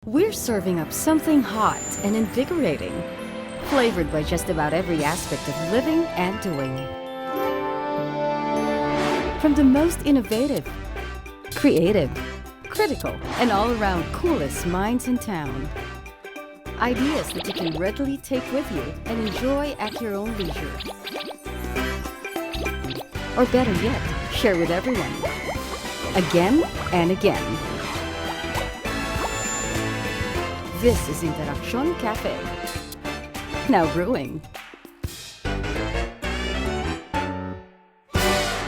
We're serving up something hot and invigorating, flavored by just about every aspect of living and doing. From the most innovative, creative, critical, and all-around coolest minds in town. Ideas that you can readily take with you and enjoy at your own leisure. Or better yet, share with everyone. Again and again. This is Interaction Cafe. Now brewing.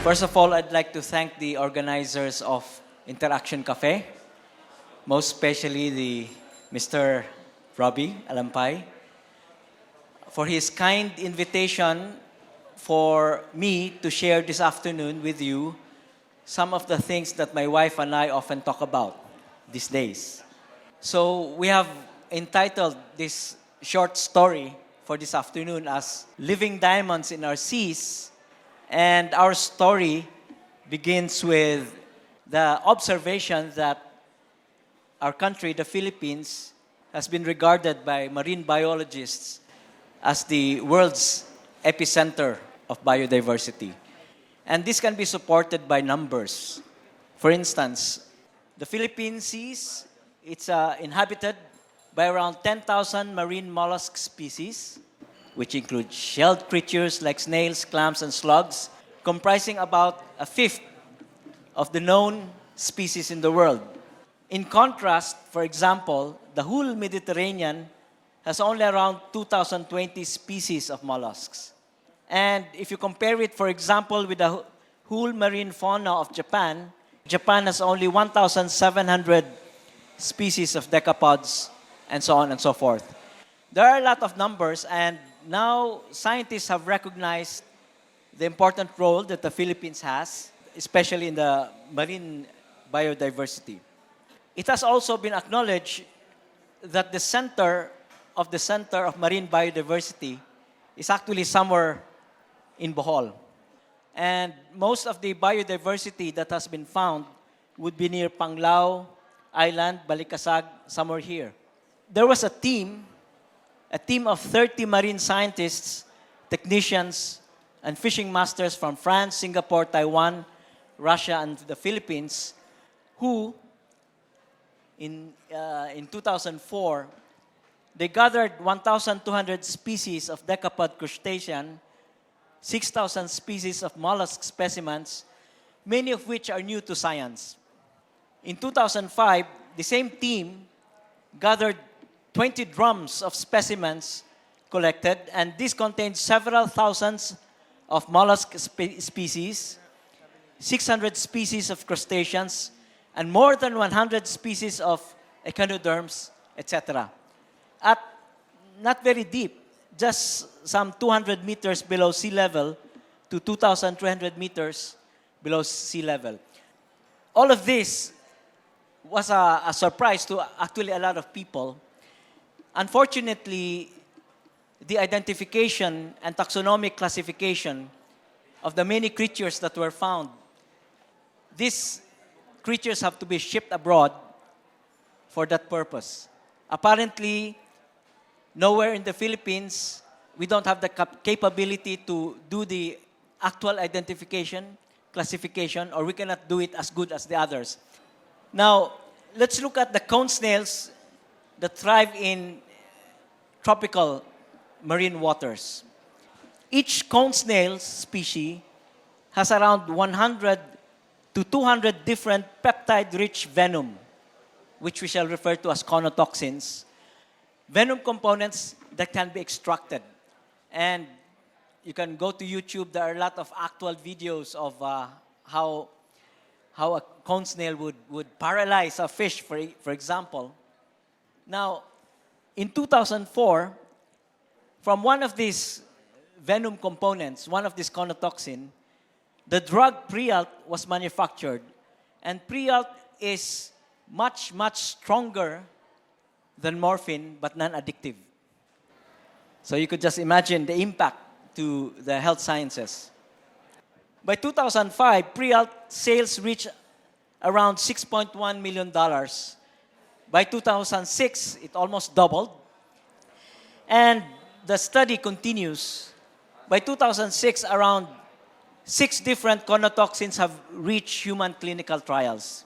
First of all, I'd like to thank the organizers of Interaction Cafe, most especially the Mr. Robbie Alampay, for his kind invitation for me to share this afternoon with you some of the things that my wife and I often talk about these days. So we have entitled this short story for this afternoon as Living Diamonds in Our Seas, and our story begins with the observation that our country, the Philippines, has been regarded by marine biologists as the world's epicenter of biodiversity. And this can be supported by numbers. For instance, the Philippine seas, it's inhabited by around 10,000 marine mollusk species, which include shelled creatures like snails, clams, and slugs, comprising about a fifth of the known species in the world. In contrast, for example, the whole Mediterranean has only around 2,020 species of mollusks. And if you compare it, for example, with the whole marine fauna of Japan, Japan has only 1,700 species of decapods, and so on and so forth. There are a lot of numbers, and now scientists have recognized the important role that the Philippines has, especially in the marine biodiversity. It has also been acknowledged that the center of marine biodiversity is actually somewhere in Bohol. And most of the biodiversity that has been found would be near Panglao Island, Balikasag, somewhere here. There was a team of 30 marine scientists, technicians, and fishing masters from France, Singapore, Taiwan, Russia, and the Philippines, who, in 2004, they gathered 1,200 species of decapod crustacean, 6,000 species of mollusk specimens, many of which are new to science. In 2005, the same team gathered 20 drums of specimens collected, and this contained several thousands of mollusk species, 600 species of crustaceans, and more than 100 species of echinoderms, etc. At not very deep, just some 200 meters below sea level to 2,300 meters below sea level. All of this was a surprise to actually a lot of people. Unfortunately, the identification and taxonomic classification of the many creatures that were found, these creatures have to be shipped abroad for that purpose. Apparently, nowhere in the Philippines, we don't have the capability to do the actual identification, classification, or we cannot do it as good as the others. Now, let's look at the cone snails that thrive in tropical marine waters. Each cone snail species has around 100 to 200 different peptide-rich venom, which we shall refer to as conotoxins, venom components that can be extracted. And you can go to YouTube, there are a lot of actual videos of how a cone snail would paralyze a fish, for example. Now, in 2004, from one of these venom components, one of these conotoxin, the drug Prialt was manufactured. And Prialt is much, much stronger than morphine, but non-addictive. So you could just imagine the impact to the health sciences. By 2005, Prialt sales reached around $6.1 million, By 2006, it almost doubled. And the study continues. By 2006, around 6 different conotoxins have reached human clinical trials.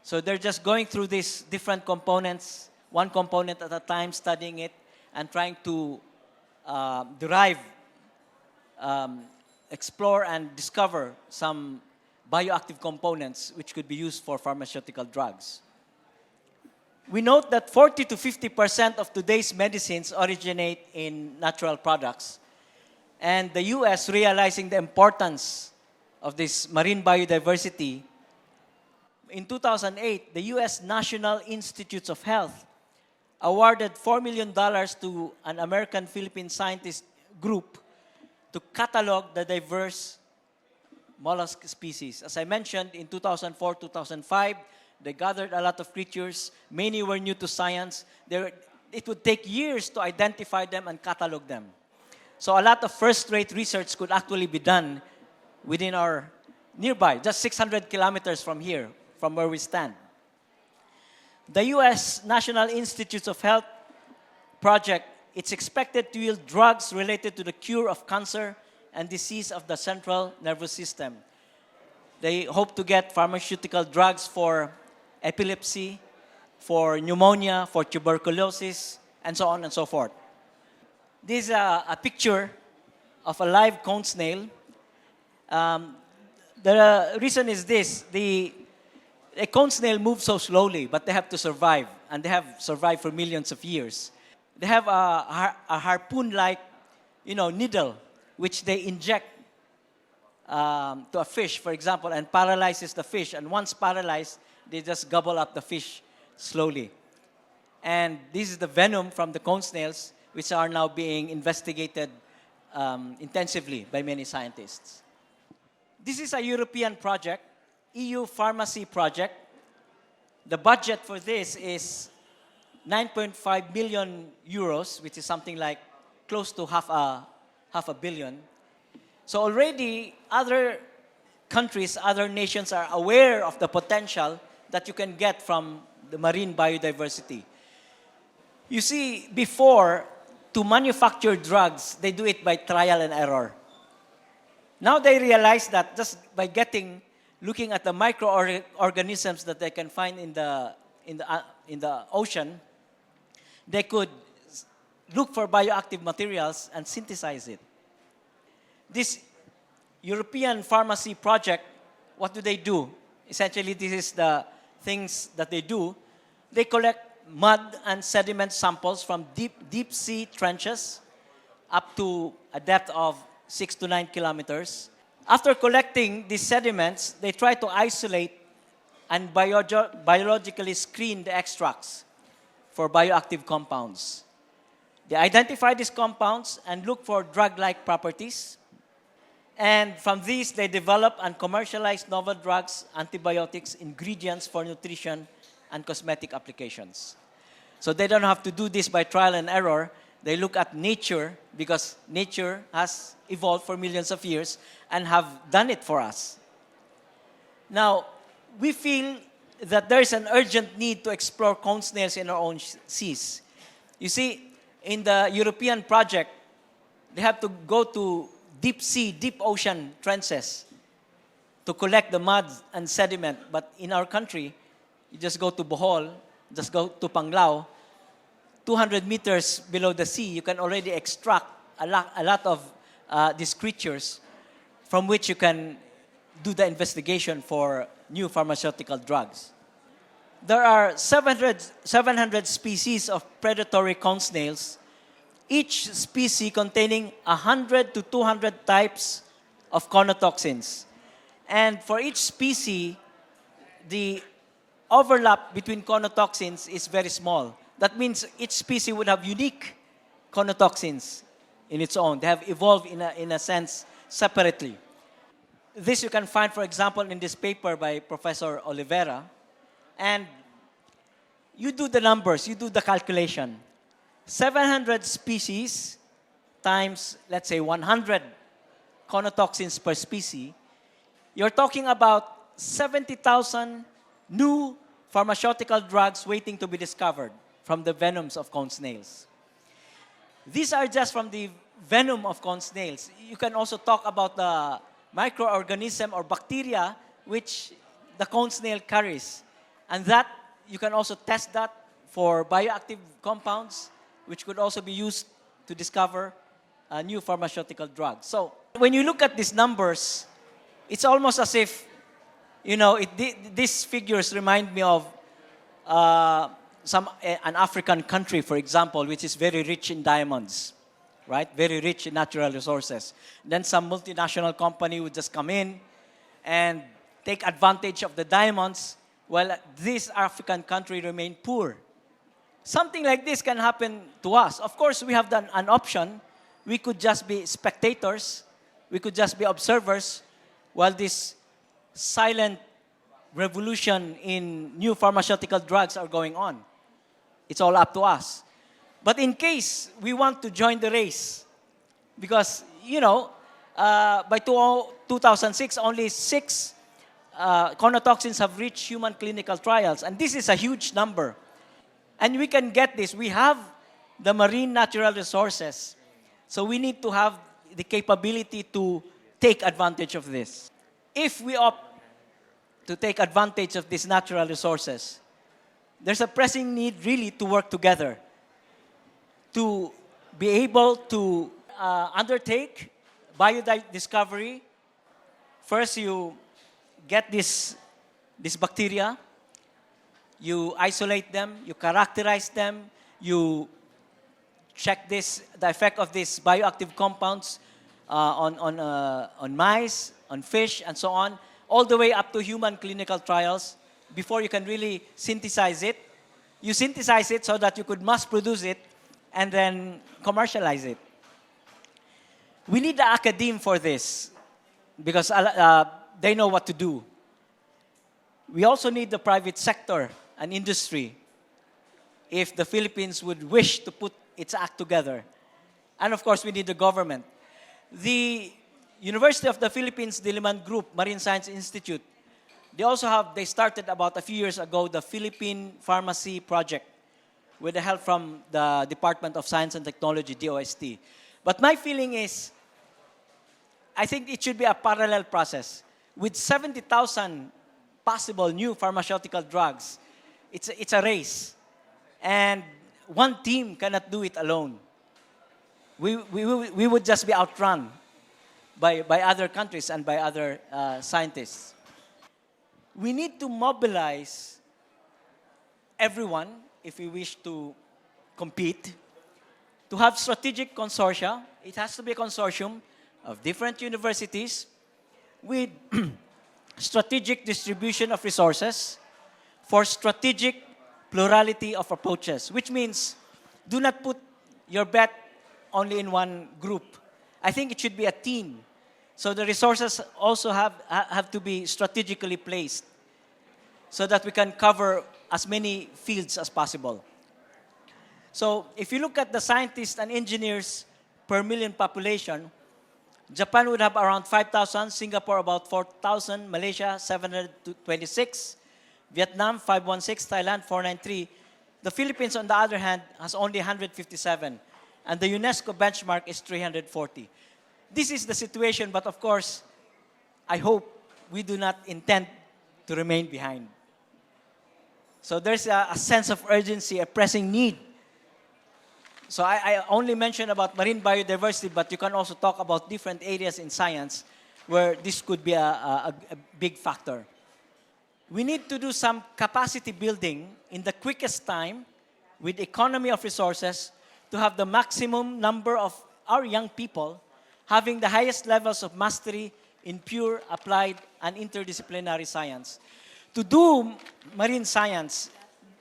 So they're just going through these different components, one component at a time, studying it, and trying to derive, explore, and discover some bioactive components which could be used for pharmaceutical drugs. We note that 40 to 50% of today's medicines originate in natural products. And the US, realizing the importance of this marine biodiversity, in 2008, the US National Institutes of Health awarded $4 million to an American-Philippine scientist group to catalog the diverse mollusk species. As I mentioned, in 2004, 2005, they gathered a lot of creatures. Many were new to science. It would take years to identify them and catalog them. So a lot of first-rate research could actually be done within our nearby, just 600 kilometers from here, from where we stand. The U.S. National Institutes of Health project, it's expected to yield drugs related to the cure of cancer and disease of the central nervous system. They hope to get pharmaceutical drugs for epilepsy, for pneumonia, for tuberculosis, and so on and so forth. This is a picture of a live cone snail. The reason is this: a cone snail moves so slowly, but they have to survive, and they have survived for millions of years. They have a harpoon-like, needle, which they inject to a fish, for example, and paralyzes the fish. And once paralyzed, they just gobble up the fish slowly. And this is the venom from the cone snails, which are now being investigated intensively by many scientists. This is a European project, EU Pharmacy Project. The budget for this is 9.5 million euros, which is something like close to half a billion. So already other countries, other nations are aware of the potential that you can get from the marine biodiversity. You see, before, to manufacture drugs, they do it by trial and error. Now they realize that just by looking at the microorganisms that they can find in the ocean, they could look for bioactive materials and synthesize it. This European Pharmacy Project, what do? Essentially, this is the things that they do. They collect mud and sediment samples from deep sea trenches up to a depth of 6 to 9 kilometers. After collecting these sediments, they try to isolate and biologically screen the extracts for bioactive compounds. They identify these compounds and look for drug-like properties. And from these, they develop and commercialize novel drugs, antibiotics, ingredients for nutrition, and cosmetic applications. So they don't have to do this by trial and error. They look at nature, because nature has evolved for millions of years and have done it for us. Now, we feel that there is an urgent need to explore cone snails in our own seas. You see, in the European project, they have to go to deep sea, deep ocean trenches to collect the mud and sediment. But in our country, you just go to Bohol, just go to Panglao, 200 meters below the sea, you can already extract a lot of these creatures from which you can do the investigation for new pharmaceutical drugs. There are 700 species of predatory cone snails, each species containing 100 to 200 types of conotoxins. And for each species, the overlap between conotoxins is very small. That means each species would have unique conotoxins in its own. They have evolved in a sense separately. This you can find, for example, in this paper by Professor Oliveira. And you do the numbers, you do the calculation. 700 species times, let's say, 100 conotoxins per species, you're talking about 70,000 new pharmaceutical drugs waiting to be discovered from the venoms of cone snails. These are just from the venom of cone snails. You can also talk about the microorganism or bacteria which the cone snail carries. And that, you can also test that for bioactive compounds, which could also be used to discover new pharmaceutical drugs. So when you look at these numbers, it's almost as if, these figures remind me of an African country, for example, which is very rich in diamonds, right? Very rich in natural resources. Then some multinational company would just come in and take advantage of the diamonds, while this African country remain poor. Something like this can happen to us. Of course, we have done an option. We could just be spectators. We could just be observers while this silent revolution in new pharmaceutical drugs are going on. It's all up to us. But in case we want to join the race, because, by 2006, only 6 conotoxins have reached human clinical trials. And this is a huge number. And we can get this. We have the marine natural resources. So we need to have the capability to take advantage of this. If we opt to take advantage of these natural resources, there's a pressing need really to work together to be able to undertake biodiscovery. First, you get this bacteria, you isolate them, you characterize them, you check the effect of these bioactive compounds on mice, on fish, and so on, all the way up to human clinical trials before you can really synthesize it. You synthesize it so that you could mass produce it and then commercialize it. We need the academe for this because they know what to do. We also need the private sector and industry if the Philippines would wish to put its act together. And of course, we need the government. The University of the Philippines Diliman Group, Marine Science Institute, they started about a few years ago the Philippine Pharmacy Project with the help from the Department of Science and Technology, DOST. But my feeling is, I think it should be a parallel process. With 70,000 possible new pharmaceutical drugs, it's a race. And one team cannot do it alone. We would just be outrun by other countries and by other scientists. We need to mobilize everyone if we wish to compete, to have strategic consortia. It has to be a consortium of different universities with strategic distribution of resources for strategic plurality of approaches, which means do not put your bet only in one group. I think it should be a team. So the resources also have to be strategically placed so that we can cover as many fields as possible. So if you look at the scientists and engineers per million population, Japan would have around 5,000, Singapore about 4,000, Malaysia 726, Vietnam 516, Thailand 493. The Philippines, on the other hand, has only 157, and the UNESCO benchmark is 340. This is the situation, but of course, I hope we do not intend to remain behind. So there's a sense of urgency, a pressing need. So I only mentioned about marine biodiversity, but you can also talk about different areas in science where this could be a big factor. We need to do some capacity building in the quickest time with economy of resources to have the maximum number of our young people having the highest levels of mastery in pure, applied, and interdisciplinary science. To do marine science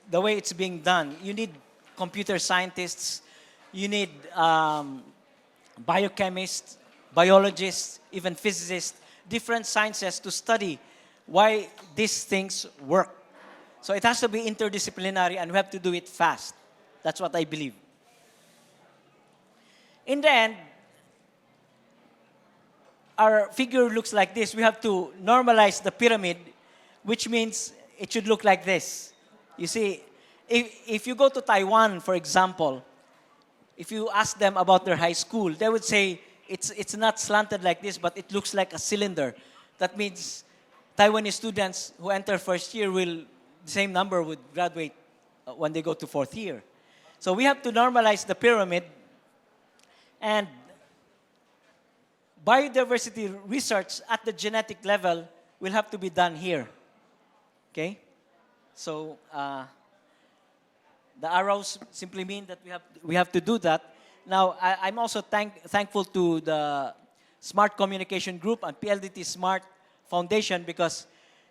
the way it's being done, you need computer scientists, you need biochemists, biologists, even physicists, different sciences to study why these things work. So it has to be interdisciplinary and we have to do it fast. That's what I believe. In the end, our figure looks like this. We have to normalize the pyramid, which means it should look like this. You see, if you go to Taiwan, for example, if you ask them about their high school, they would say it's not slanted like this, but it looks like a cylinder. That means Taiwanese students who enter first year the same number would graduate when they go to fourth year. So we have to normalize the pyramid, and biodiversity research at the genetic level will have to be done here. Okay? So the arrows simply mean that we have to do that. Now, I'm also thankful to the Smart Communication Group and PLDT Smart Foundation, because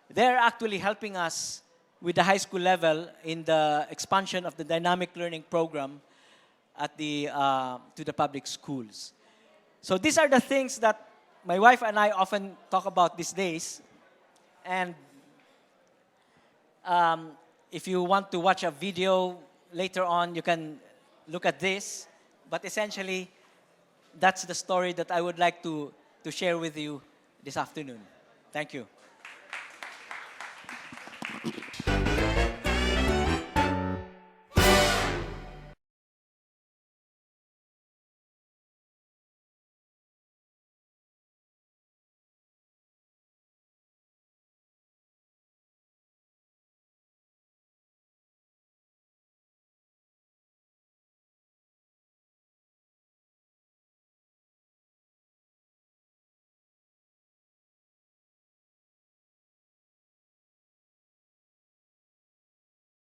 they're actually helping us with the high school level in the expansion of the dynamic learning program at to the public schools. So these are the things that my wife and I often talk about these days. And if you want to watch a video later on, you can look at this. But essentially, that's the story that I would like to share with you this afternoon. Thank you.